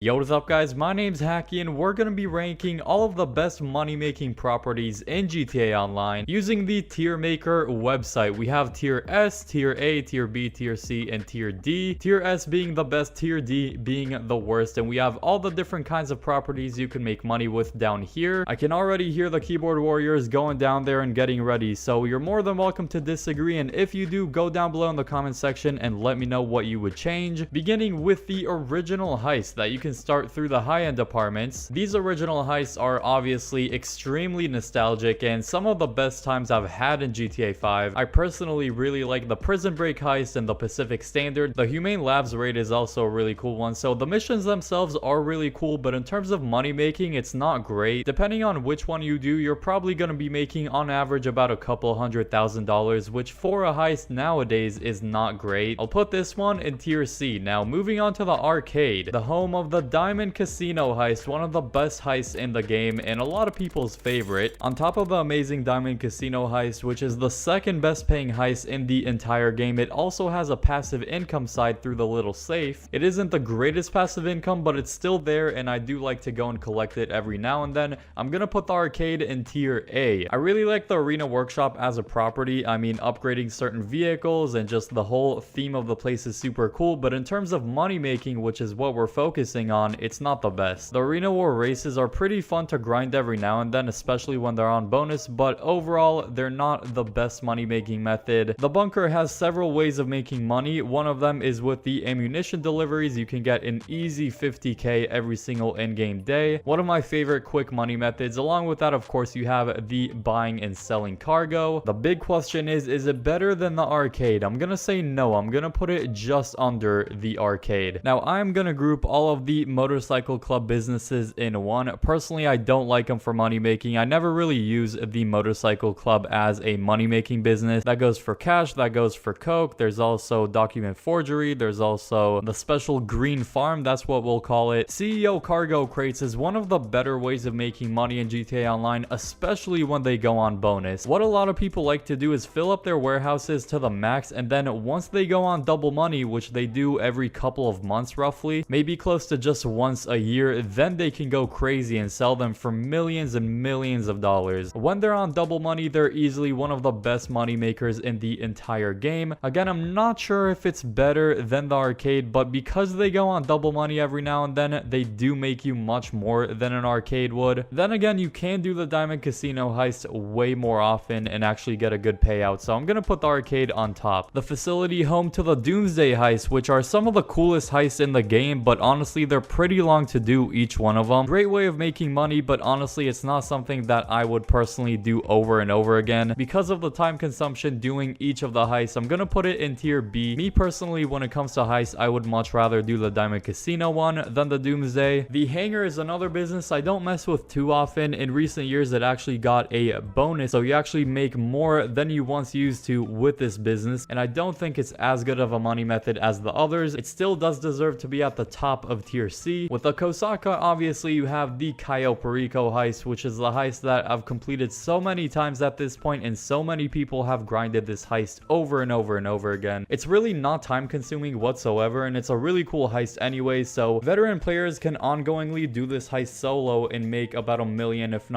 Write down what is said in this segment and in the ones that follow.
Yo, what's up guys, my name's Hacky and we're going to be ranking all of the best money making properties in GTA Online using the tier maker website. We have tier S, tier A, tier B, tier C, and tier D. Tier S being the best, tier D being the worst, and we have all the different kinds of properties you can make money with down here. I can already hear the keyboard warriors going down there and getting ready, so you're more than welcome to disagree, and if you do, go down below in the comment section and let me know what you would change. Beginning with the original heist that you can start through the high-end apartments. These original heists are obviously extremely nostalgic and some of the best times I've had in GTA 5. I personally really like the Prison Break heist and the Pacific Standard. The Humane Labs raid is also a really cool one, so the missions themselves are really cool, but in terms of money making, it's not great. Depending on which one you do, you're probably going to be making on average about a couple $100,000, which for a heist nowadays is not great. I'll put this one in tier C. Now moving on to the arcade, the home of the Diamond Casino heist, one of the best heists in the game and a lot of people's favorite. On top of the amazing Diamond Casino heist, which is the second best paying heist in the entire game, it also has a passive income side through the little safe. It isn't the greatest passive income, but it's still there and I do like to go and collect it every now and then. I'm gonna put the arcade in tier A. I really like the Arena Workshop as a property. I mean, upgrading certain vehicles and just the whole theme of the place is super cool, but in terms of money making, which is what we're focusing on, it's not the best. The Arena War races are pretty fun to grind every now and then, especially when they're on bonus, but overall, they're not the best money making method. The bunker has several ways of making money. One of them is with the ammunition deliveries. You can get an easy 50k every single in-game day. One of my favorite quick money methods. Along with that, of course, you have the buying and selling cargo. The big question is it better than the arcade? I'm gonna say no. I'm gonna put it just under the arcade. Now, I'm gonna group all of the motorcycle club businesses in one. Personally, I don't like them for money making. I never really use the motorcycle club as a money making business. That goes for cash, that goes for coke. There's also document forgery. There's also the special green farm, that's what we'll call it. CEO cargo crates is one of the better ways of making money in GTA Online, especially when they go on bonus. What a lot of people like to do is fill up their warehouses to the max, and then once they go on double money, which they do every couple of months roughly, maybe close to just once a year, then they can go crazy and sell them for millions and millions of dollars. When they're on double money, they're easily one of the best money makers in the entire game. Again, I'm not sure if it's better than the arcade, but because they go on double money every now and then, they do make you much more than an arcade would. Then again, you can do the Diamond Casino heist way more often and actually get a good payout, so I'm gonna put the arcade on top. The facility home to the Doomsday heist, which are some of the coolest heists in the game, but honestly, they're pretty long to do each one of them. Great way of making money, but honestly, it's not something that I would personally do over and over again. Because of the time consumption doing each of the heists, I'm gonna put it in tier B. Me personally, when it comes to heists, I would much rather do the Diamond Casino one than the Doomsday. The Hangar is another business I don't mess with too often. In recent years, it actually got a bonus, so you actually make more than you once used to with this business, and I don't think it's as good of a money method as the others. It still does deserve to be at the top of tier C. With the Kosatka, obviously, you have the Cayo Perico heist, which is the heist that I've completed so many times at this point, and so many people have grinded this heist over and over and over again. It's really not time consuming whatsoever, and it's a really cool heist anyway, so veteran players can ongoingly do this heist solo and make about $1 million, if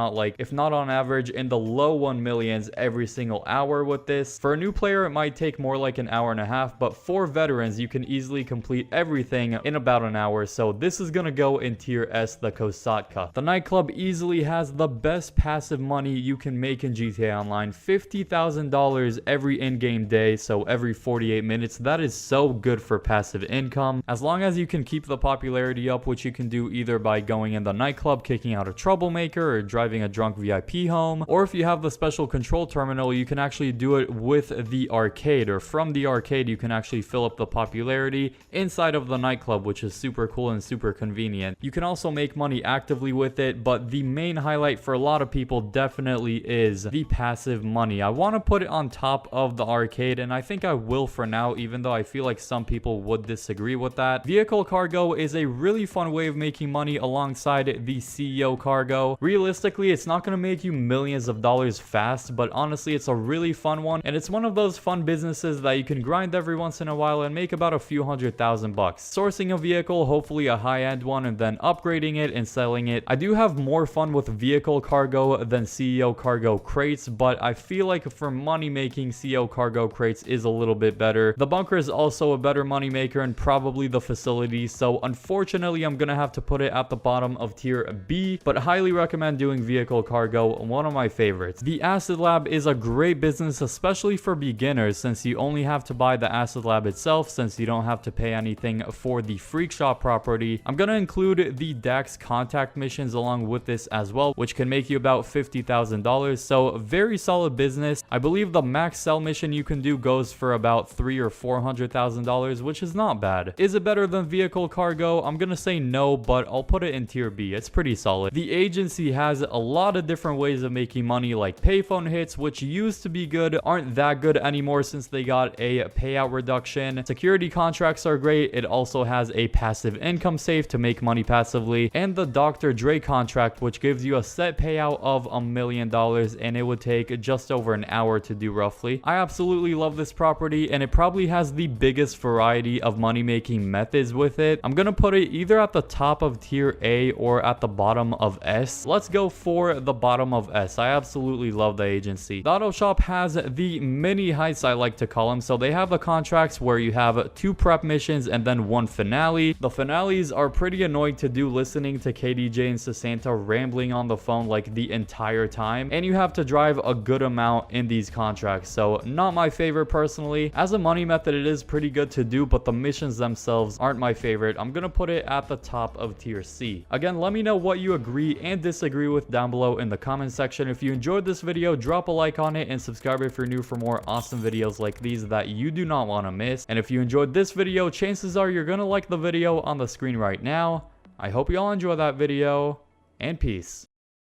not on average in the low 1 millions every single hour with this. For a new player, it might take more like an hour and a half, but for veterans, you can easily complete everything in about an hour, so this is gonna go in tier S, the Kosatka. The nightclub easily has the best passive money you can make in GTA Online. $50,000 every in-game day, so every 48 minutes. That is so good for passive income. As long as you can keep the popularity up, which you can do either by going in the nightclub, kicking out a troublemaker, or driving a drunk VIP home, or if you have the special control terminal, you can actually do it with the arcade, or from the arcade, you can actually fill up the popularity inside of the nightclub, which is super cool and super convenient. You can also make money actively with it, but the main highlight for a lot of people definitely is the passive money. I want to put it on top of the arcade, and I think I will for now, even though I feel like some people would disagree with that. Vehicle cargo is a really fun way of making money alongside the CEO cargo. Realistically, it's not going to make you millions of dollars fast, but honestly, it's a really fun one, and it's one of those fun businesses that you can grind every once in a while and make about a few $100,000. Sourcing a vehicle, hopefully a high-end one and then upgrading it and selling it. I do have more fun with vehicle cargo than CEO cargo crates, but I feel like for money making, CEO cargo crates is a little bit better. The bunker is also a better money maker, and probably the facility, so unfortunately I'm gonna have to put it at the bottom of tier B, but highly recommend doing vehicle cargo, one of my favorites. The acid lab is a great business, especially for beginners, since you only have to buy the acid lab itself, since you don't have to pay anything for the freak shop property. I'm gonna include the DAX contact missions along with this as well, which can make you about $50,000, so very solid business. I believe the max sell mission you can do goes for about $300,000 or $400,000, which is not bad. Is it better than vehicle cargo? I'm gonna say no, but I'll put it in tier B. It's pretty solid. The agency has a lot of different ways of making money, like payphone hits, which used to be good, aren't that good anymore since they got a payout reduction. Security contracts are great. It also has a passive income safe to make money passively, and the Dr. Dre contract, which gives you a set payout of $1 million, and it would take just over an hour to do roughly. I absolutely love this property, and it probably has the biggest variety of money making methods with it. I'm gonna put it either at the top of tier A or at the bottom of S. Let's go for the bottom of S. I absolutely love the agency. The auto shop has the mini heists, I like to call them. So they have the contracts where you have 2 prep missions and then 1 finale. The finales are pretty annoying to do, listening to KDJ and Sasanta rambling on the phone like the entire time, and you have to drive a good amount in these contracts, so not my favorite personally. As a money method, it is pretty good to do, but the missions themselves aren't my favorite. I'm gonna put it at the top of tier C. Again, let me know what you agree and disagree with down below in the comment section. If you enjoyed this video, drop a like on it and subscribe if you're new for more awesome videos like these that you do not want to miss. And if you enjoyed this video, chances are you're gonna like the video on the screen right now. I hope you all enjoy that video, and peace.